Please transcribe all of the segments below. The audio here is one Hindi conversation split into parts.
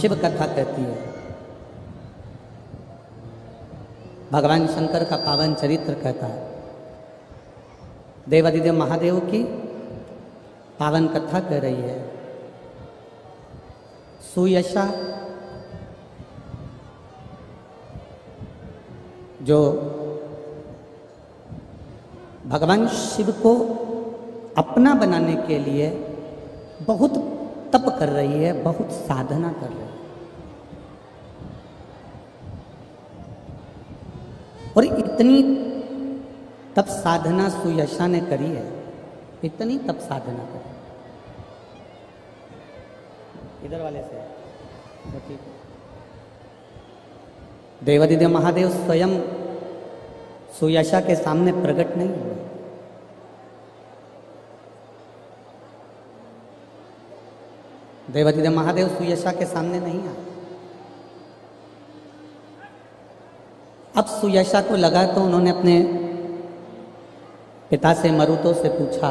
शिव कथा कहती है। भगवान शंकर का पावन चरित्र कहता है। देवादिदेव महादेव की पावन कथा कह रही है। सुयशा जो भगवान शिव को अपना बनाने के लिए बहुत तप कर रही है, बहुत साधना कर रही है। और इतनी तप साधना सुयशा ने करी है, इतनी तप साधना करी। इधर वाले से देवादिदेव महादेव स्वयं सुयशा के सामने प्रकट नहीं हुए। देवादिदेव महादेव सुयशा के सामने नहीं आए। अब सुयशा को लगा तो उन्होंने अपने पिता से मरुतो से पूछा,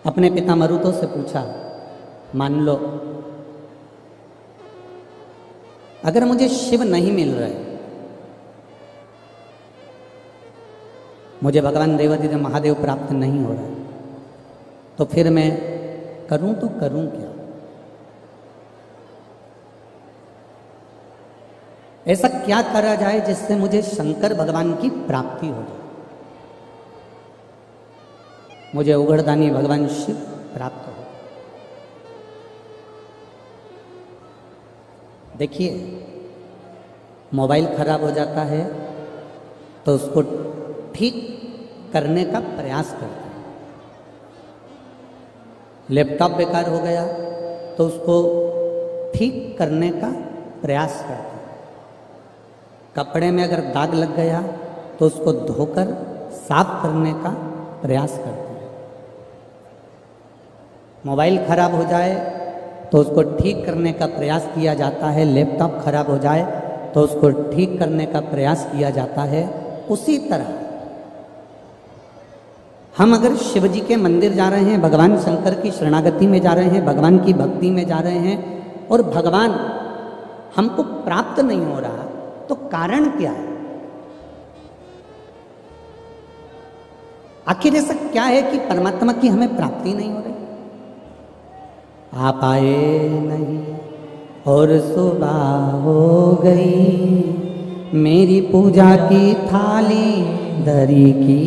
अपने पिता मरुतो से पूछा, मान लो अगर मुझे शिव नहीं मिल रहे, मुझे भगवान देवादिदेव महादेव प्राप्त नहीं हो रहा, तो फिर मैं करूं तो करूं क्या? ऐसा क्या करा जाए जिससे मुझे शंकर भगवान की प्राप्ति हो जाए, मुझे उगड़दानी भगवान शिव प्राप्त हो। देखिए, मोबाइल खराब हो जाता है तो उसको ठीक करने का प्रयास करते हैं। लैपटॉप बेकार हो गया तो उसको ठीक करने का प्रयास करते हैं। कपड़े में अगर दाग लग गया तो उसको धोकर साफ करने का प्रयास करते हैं। मोबाइल खराब हो जाए तो उसको ठीक करने का प्रयास किया जाता है। लैपटॉप खराब हो जाए तो उसको ठीक करने का प्रयास किया जाता है। उसी तरह हम अगर शिव जी के मंदिर जा रहे हैं, भगवान शंकर की शरणागति में जा रहे हैं, भगवान की भक्ति में जा रहे हैं और भगवान हमको प्राप्त नहीं हो रहा, तो कारण क्या है? आखिर ऐसा क्या है कि परमात्मा की हमें प्राप्ति नहीं हो रही? आप आए नहीं और सुबह हो गई, मेरी पूजा की थाली धरी की।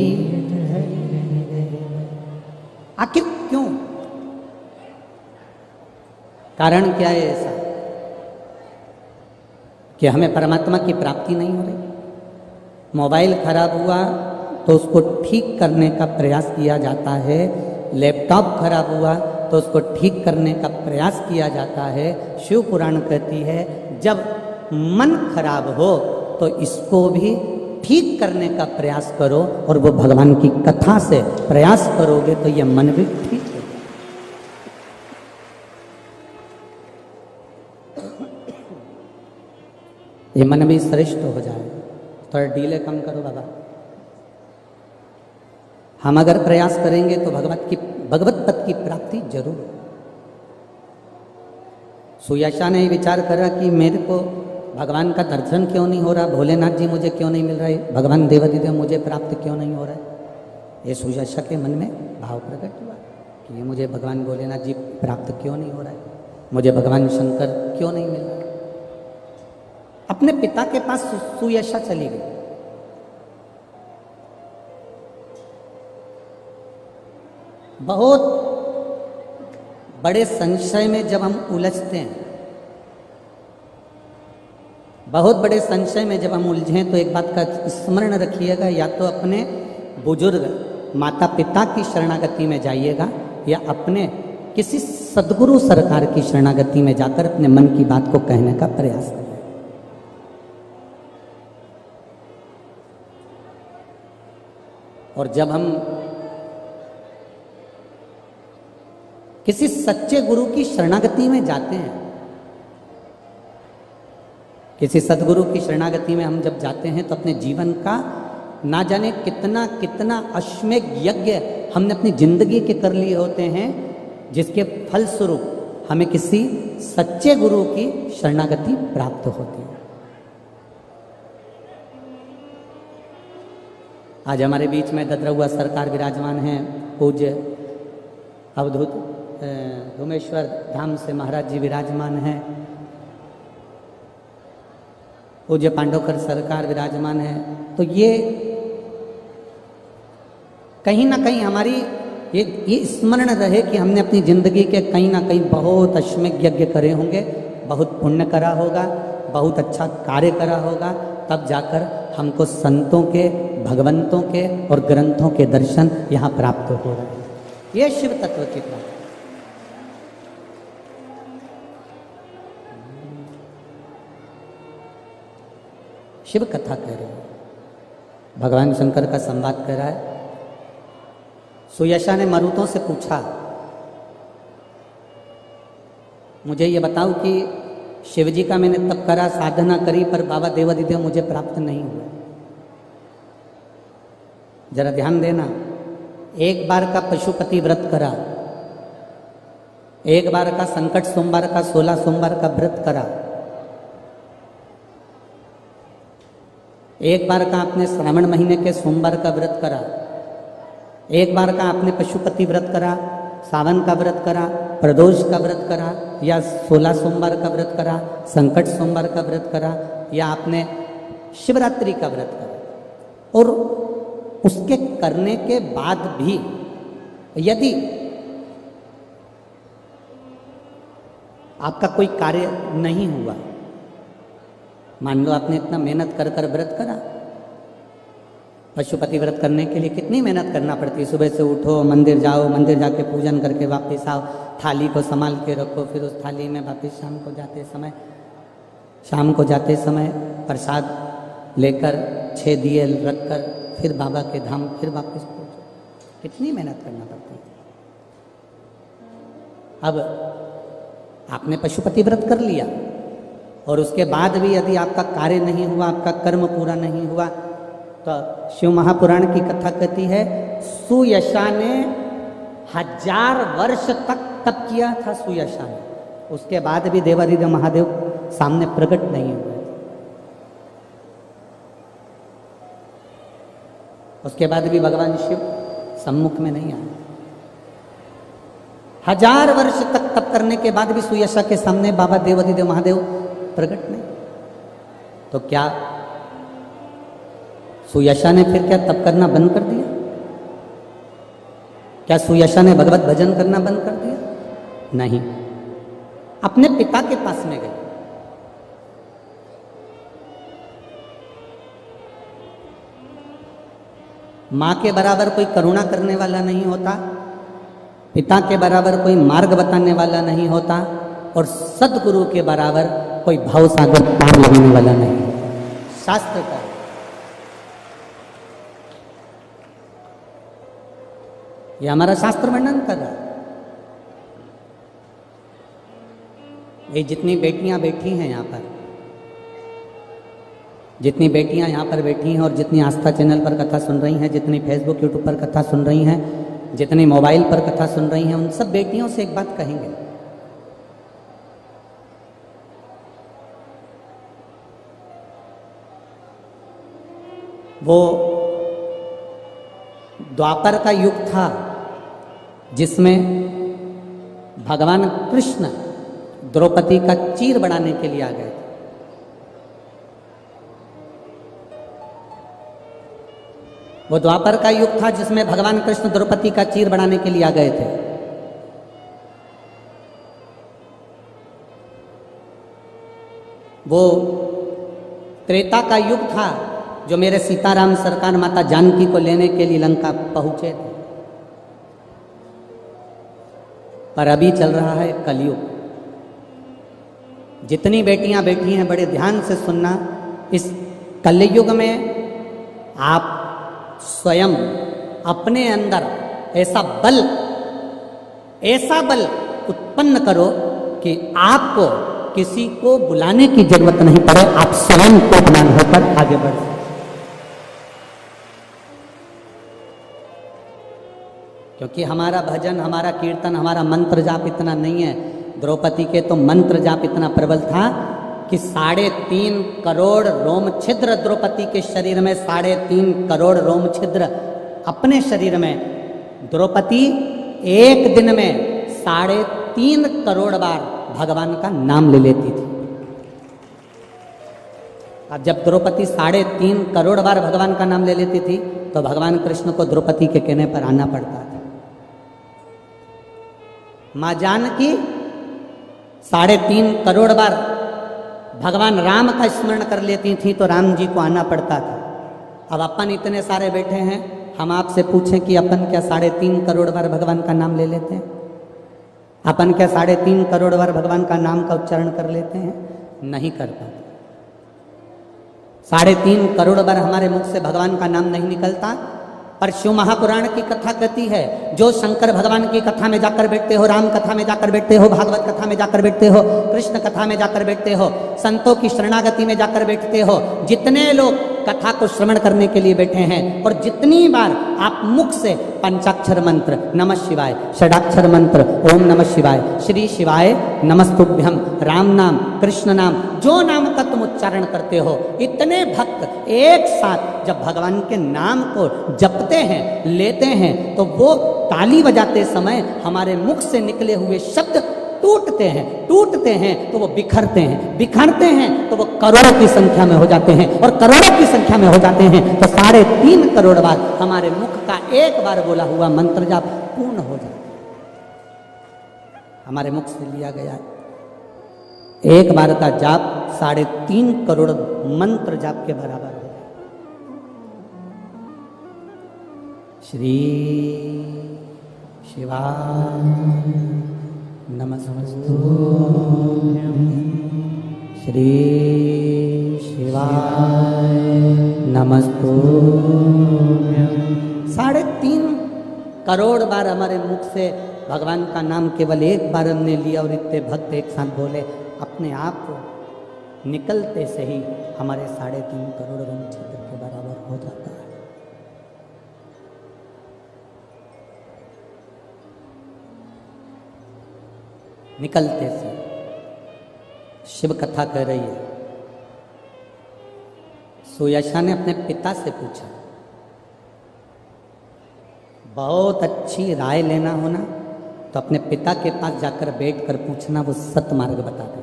आखिर क्यों? कारण क्या है ऐसा कि हमें परमात्मा की प्राप्ति नहीं हो रही? मोबाइल खराब हुआ तो उसको ठीक करने का प्रयास किया जाता है। लैपटॉप खराब हुआ तो उसको ठीक करने का प्रयास किया जाता है। शिव पुराण कहती है जब मन खराब हो तो इसको भी ठीक करने का प्रयास करो, और वो भगवान की कथा से प्रयास करोगे तो ये मन भी ठीक हो। ये मन भी श्रेष्ठ हो जाए। थोड़ा डीले कम करो बाबा। हम अगर प्रयास करेंगे तो भगवत पद की प्राप्ति जरूर हो। सुयशा ने विचार करा कि मेरे को भगवान का दर्शन क्यों नहीं हो रहा, भोलेनाथ जी मुझे क्यों नहीं मिल रहे, भगवान देवादिदेव मुझे प्राप्त क्यों नहीं हो रहा है। ये सुयशा के मन में भाव प्रकट हुआ कि ये मुझे भगवान भोलेनाथ जी प्राप्त क्यों नहीं हो रहा है, मुझे भगवान शंकर क्यों नहीं मिल रहा है। अपने पिता के पास सुयशा चली गई। बहुत बड़े संशय में जब हम उलझते हैं, बहुत बड़े संशय में जब हम उलझें तो एक बात का स्मरण रखिएगा, या तो अपने बुजुर्ग माता पिता की शरणागति में जाइएगा या अपने किसी सद्गुरु सरकार की शरणागति में जाकर अपने मन की बात को कहने का प्रयास करें। और जब हम किसी सच्चे गुरु की शरणागति में जाते हैं, किसी सदगुरु की शरणागति में हम जब जाते हैं तो अपने जीवन का ना जाने कितना कितना अश्वमेध यज्ञ हमने अपनी जिंदगी के कर लिए होते हैं, जिसके फलस्वरूप हमें किसी सच्चे गुरु की शरणागति प्राप्त होती है। आज हमारे बीच में ददरहुआ सरकार विराजमान हैं, पूज्य अवधूत धूमेश्वर धाम से महाराज जी विराजमान हैं, पूज्य पांडवकर सरकार विराजमान है। तो ये कहीं ना कहीं हमारी ये स्मरण रहे कि हमने अपनी जिंदगी के कहीं ना कहीं बहुत अश्वमेध यज्ञ करे होंगे, बहुत पुण्य करा होगा, बहुत अच्छा कार्य करा होगा, तब जाकर हमको संतों के, भगवंतों के और ग्रंथों के दर्शन यहाँ प्राप्त हो रहे हैं। ये शिव तत्व की प्राप्ति। शिव कथा कह रहे हैं, भगवान शंकर का संवाद कर रहा है। सुयशा ने मरुतों से पूछा, मुझे ये बताओ कि शिवजी का मैंने तप करा, साधना करी, पर बाबा देवादिदेव मुझे प्राप्त नहीं हुआ। जरा ध्यान देना, एक बार का पशुपति व्रत करा, एक बार का संकट सोमवार का 16 सोमवार का व्रत करा, एक बार का आपने श्रावण महीने के सोमवार का व्रत करा, एक बार का आपने पशुपति व्रत करा, सावन का व्रत करा, प्रदोष का व्रत करा, या 16 सोमवार का व्रत करा, संकट सोमवार का व्रत करा, या आपने शिवरात्रि का व्रत करा, और उसके करने के बाद भी यदि आपका कोई कार्य नहीं हुआ, मान लो आपने इतना मेहनत कर कर व्रत करा, पशुपति व्रत करने के लिए कितनी मेहनत करना पड़ती है, सुबह से उठो, मंदिर जाओ, मंदिर जाके पूजन करके वापस आओ, थाली को संभाल के रखो, फिर उस थाली में वापस शाम को जाते समय प्रसाद लेकर 6 दिए रखकर फिर बाबा के धाम फिर वापस पहुँचो, कितनी मेहनत करना पड़ती है। अब आपने पशुपति व्रत कर लिया और उसके बाद भी यदि आपका कार्य नहीं हुआ, आपका कर्म पूरा नहीं हुआ, तो शिव महापुराण की कथा कहती है सुयशा ने 1000 वर्ष तक तप किया था। सुयशा ने, उसके बाद भी देवादिदेव महादेव सामने प्रकट नहीं हुए। उसके बाद भी भगवान शिव सम्मुख में नहीं आए। 1000 वर्ष तक तप करने के बाद भी सुयशा के सामने बाबा देवादिदेव महादेव प्रकट नहीं। तो क्या सुयशा ने फिर क्या तप करना बंद कर दिया? क्या सुयशा ने भगवत भजन करना बंद कर दिया? नहीं, अपने पिता के पास में गए। मां के बराबर कोई करुणा करने वाला नहीं होता, पिता के बराबर कोई मार्ग बताने वाला नहीं होता, और सदगुरु के बराबर कोई भाव सागर पार लगाने वाला नहीं। शास्त्र का ये हमारा शास्त्र वर्णन कर रहा है। ये जितनी बेटियां बैठी हैं यहाँ पर, जितनी बेटियां यहाँ पर बैठी हैं और जितनी आस्था चैनल पर कथा सुन रही हैं, जितनी फेसबुक यूट्यूब पर कथा सुन रही हैं, जितनी मोबाइल पर कथा सुन रही हैं, उन सब बेटियों से एक बात कहेंगे, वो द्वापर का युग था जिसमें भगवान कृष्ण द्रौपदी का चीर बढ़ाने के लिए आ गए थे। वो द्वापर का युग था जिसमें भगवान कृष्ण द्रौपदी का चीर बढ़ाने के लिए आ गए थे। वो त्रेता का युग था जो मेरे सीताराम सरकार माता जानकी को लेने के लिए लंका पहुंचे थे। पर अभी चल रहा है कलयुग। जितनी बेटियां बैठी हैं बड़े ध्यान से सुनना, इस कलयुग में आप स्वयं अपने अंदर ऐसा बल उत्पन्न करो कि आपको किसी को बुलाने की जरूरत नहीं पड़े, आप स्वयं को बुलाने होकर आगे बढ़। क्योंकि हमारा भजन, हमारा कीर्तन, हमारा मंत्र जाप इतना नहीं है। द्रौपदी के तो मंत्र जाप इतना प्रबल था कि 3.5 करोड़ रोम छिद्र द्रौपदी के शरीर में, 3.5 करोड़ रोम छिद्र अपने शरीर में। द्रौपदी एक दिन में 3.5 करोड़ बार भगवान का नाम ले लेती थी। अब जब द्रौपदी 3.5 करोड़ बार भगवान का नाम ले लेती थी तो भगवान कृष्ण को द्रौपदी के कहने पर आना पड़ता था। मां जानकी 3.5 करोड़ बार भगवान राम का स्मरण कर लेती थी तो राम जी को आना पड़ता था। अब अपन इतने सारे बैठे हैं, हम आपसे पूछें कि अपन क्या 3.5 करोड़ बार भगवान का नाम ले लेते हैं? अपन क्या 3.5 करोड़ बार भगवान का नाम का उच्चारण कर लेते हैं? नहीं कर पाते। 3.5 करोड़ बार हमारे मुख से भगवान का नाम नहीं निकलता। पर शिव महापुराण की कथा कहती है, जो शंकर भगवान की कथा में जाकर बैठते हो, राम कथा में जाकर बैठते हो, भागवत कथा में जाकर बैठते हो, कृष्ण कथा में जाकर बैठते हो, संतों की शरणागति में जाकर बैठते हो, जितने लोग कथा को श्रवण करने के लिए बैठे हैं और जितनी बार आप मुख से पंचाक्षर मंत्र नमः शिवाय, षडाक्षर मंत्र ओम नमः शिवाय, श्री शिवाय नमस्तुभ्यम, राम नाम, कृष्ण नाम, जो नाम का तुम उच्चारण करते हो, इतने भक्त एक साथ जब भगवान के नाम को जपते हैं, लेते हैं, तो वो ताली बजाते समय हमारे मुख से निकले हुए शब्द टूटते हैं तो वो बिखरते हैं तो वो करोड़ों की संख्या में हो जाते हैं, और करोड़ों की संख्या में हो जाते हैं तो 3.5 करोड़ बार हमारे मुख का एक बार बोला हुआ मंत्र जाप पूर्ण हो जाता है। हमारे मुख से लिया गया एक बार का जाप 3.5 करोड़ मंत्र जाप के बराबर है। श्री शिवाय नमस्तुभ्यं, श्री शिवाय नमस्तुभ्यं। 3.5 करोड़ बार हमारे मुख से भगवान का नाम केवल एक बार हमने लिया और इतने भक्त एक साथ बोले, अपने आप को निकलते से ही हमारे 3.5 करोड़ रोम छिद्र के बराबर हो जाता है। निकलते से शिव कथा कह रही है। सुयशा ने अपने पिता से पूछा, बहुत अच्छी राय लेना हो ना तो अपने पिता के पास जाकर बैठकर पूछना, वो सत मार्ग बता दे।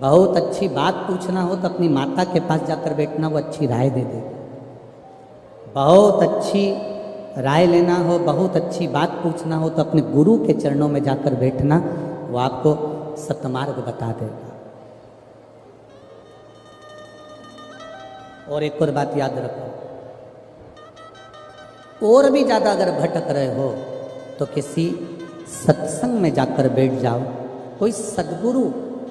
बहुत अच्छी बात पूछना हो तो अपनी माता के पास जाकर बैठना, वो अच्छी राय दे दे। बहुत अच्छी राय लेना हो, बहुत अच्छी बात पूछना हो तो अपने गुरु के चरणों में जाकर बैठना, वो आपको सतमार्ग बता देगा। और एक और बात याद रखो, और भी ज्यादा अगर भटक रहे हो तो किसी सत्संग में जाकर बैठ जाओ। कोई सद्गुरु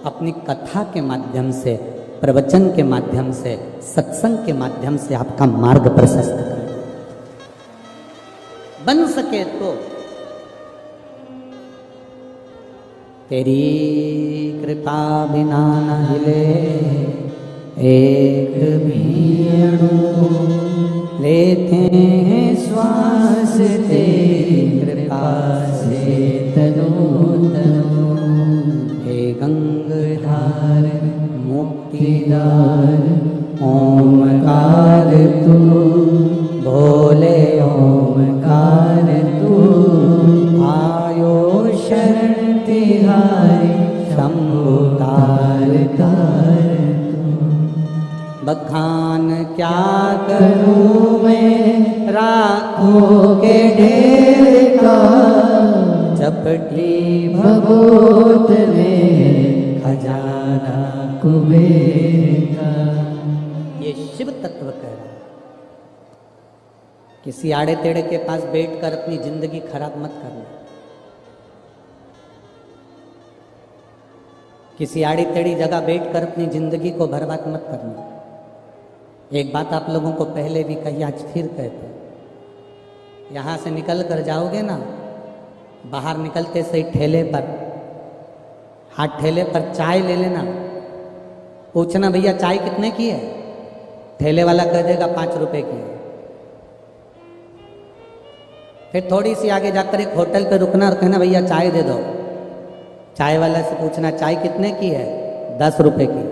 अपनी कथा के माध्यम से, प्रवचन के माध्यम से, सत्संग के माध्यम से आपका मार्ग प्रशस्त करे। बन सके तो तेरी कृपा बिना न हिले एक भी अणु, लेते हैं श्वास तेरी कृपा से तनो तनो। हे गंगाधार मुक्तिदार ओमकार तू, भोले ओमकार तू, आयो शरण तिहारी शंभु तार तार तू। बखान क्या करूं मैं राखों के ढेर का, चपटी भभूत में खजाना कुबेर का। ये शिव तत्व कह रहा है। किसी आड़े टेढ़े के पास बैठकर अपनी जिंदगी खराब मत करना। किसी आड़ी टेढ़ी जगह बैठकर अपनी जिंदगी को बर्बाद मत करना। एक बात आप लोगों को पहले भी कही, आज फिर कहते, यहाँ से निकल कर जाओगे ना, बाहर निकलते से ठेले पर, हाथ ठेले पर चाय ले लेना। पूछना भैया चाय कितने की है, ठेले वाला कह देगा 5 रुपए की है। फिर थोड़ी सी आगे जाकर एक होटल पे रुकना और कहना भैया चाय दे दो। चाय वाला से पूछना चाय कितने की है? 10 रुपए की।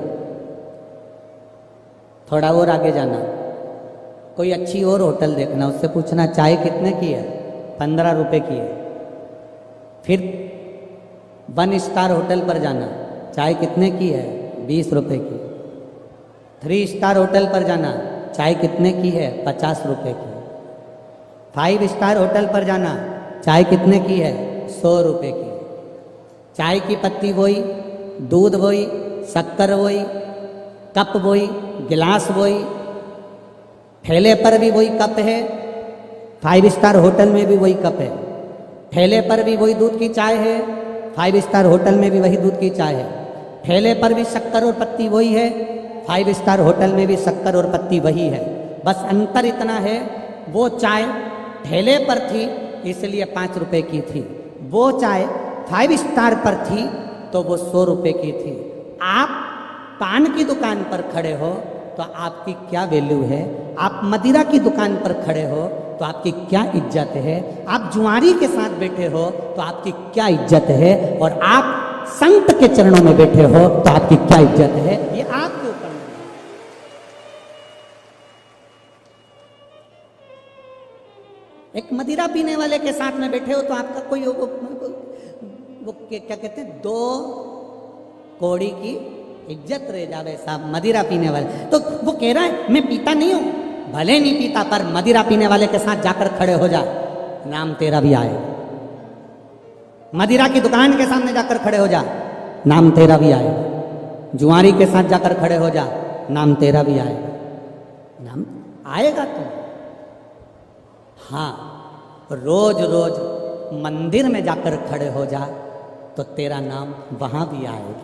थोड़ा और आगे जाना, कोई अच्छी और होटल देखना, उससे पूछना चाय कितने की है? 15 रुपए की है। फिर 1 स्टार होटल पर जाना, चाय कितने की है? 20 रुपए की। 3 स्टार होटल पर जाना, चाय कितने की है? 50 रुपए की। 5 स्टार होटल पर जाना, चाय कितने की है? 100 रुपए की। चाय की पत्ती वही, दूध वही, शक्कर वही, कप वही, गिलास वही, ठेले पर भी वही कप है, 5 स्टार होटल में भी वही कप है, ठेले पर भी वही दूध की चाय है, 5 स्टार होटल में भी वही दूध की चाय है, ठेले पर भी शक्कर और पत्ती वही है, 5 स्टार होटल में भी शक्कर और पत्ती वही है। बस अंतर इतना है, वो चाय ठेले पर थी इसलिए 5 रुपए की थी, वो चाय 5 स्टार पर थी तो वो 100 रुपए की थी। आप पान की दुकान पर खड़े हो तो आपकी क्या वैल्यू है? आप मदिरा की दुकान पर खड़े हो तो आपकी क्या इज्जत है? आप जुआरी के साथ बैठे हो तो आपकी क्या इज्जत है? और आप संत के चरणों में बैठे हो तो आपकी क्या इज्जत है? ये आपके ऊपर है। एक मदिरा पीने वाले के साथ में बैठे हो तो आपका कोई वो क्या कहते हैं, 2 कौड़ी की इज्जत रह जावे साहब। मदिरा पीने वाले तो वो कह रहा है मैं पीता नहीं हूं, भले नहीं पीता पर मदिरा पीने वाले के साथ जाकर खड़े हो जा, नाम तेरा भी आए। मदिरा की दुकान के सामने जाकर खड़े हो जा, नाम तेरा भी आएगा। जुआरी के साथ जाकर खड़े हो जा, नाम तेरा भी आएगा। नाम आएगा तो हाँ, रोज रोज मंदिर में जाकर खड़े हो जा तो तेरा नाम वहां भी आएगा।